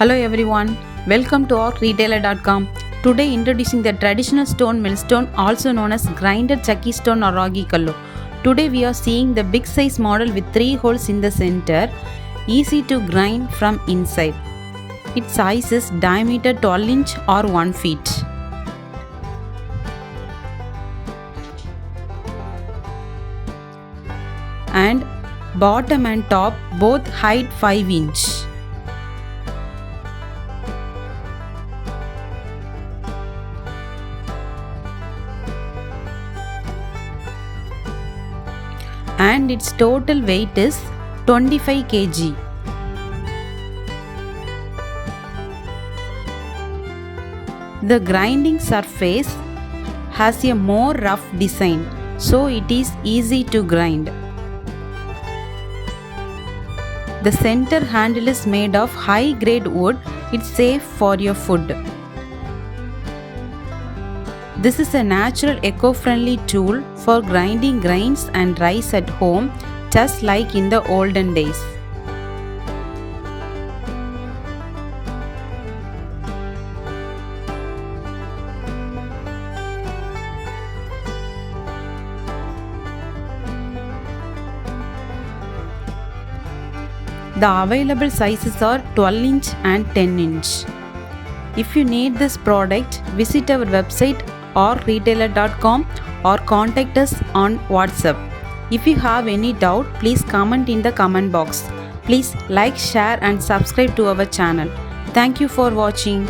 Hello everyone, welcome to our retailer.com. Today introducing the traditional stone millstone, also known as grinded Chakki Stone or Ragi Kallu. Today we are seeing the big size model with 3 holes in the center, easy to grind from inside. Its size is diameter 12 inch or 1 feet. And bottom and top both height 5 inch. And its total weight is 25 kg. The grinding surface has a more rough design, so it is easy to grind. The center handle is made of high grade wood. It's safe for your food. This is a natural eco-friendly tool for grinding grains and rice at home, just like in the olden days. The available sizes are 12 inch and 10 inch. If you need this product, visit our website or retailer.com or contact us on WhatsApp. If you have any doubt, please comment in the comment box. Please like, share and subscribe to our channel. Thank you for watching.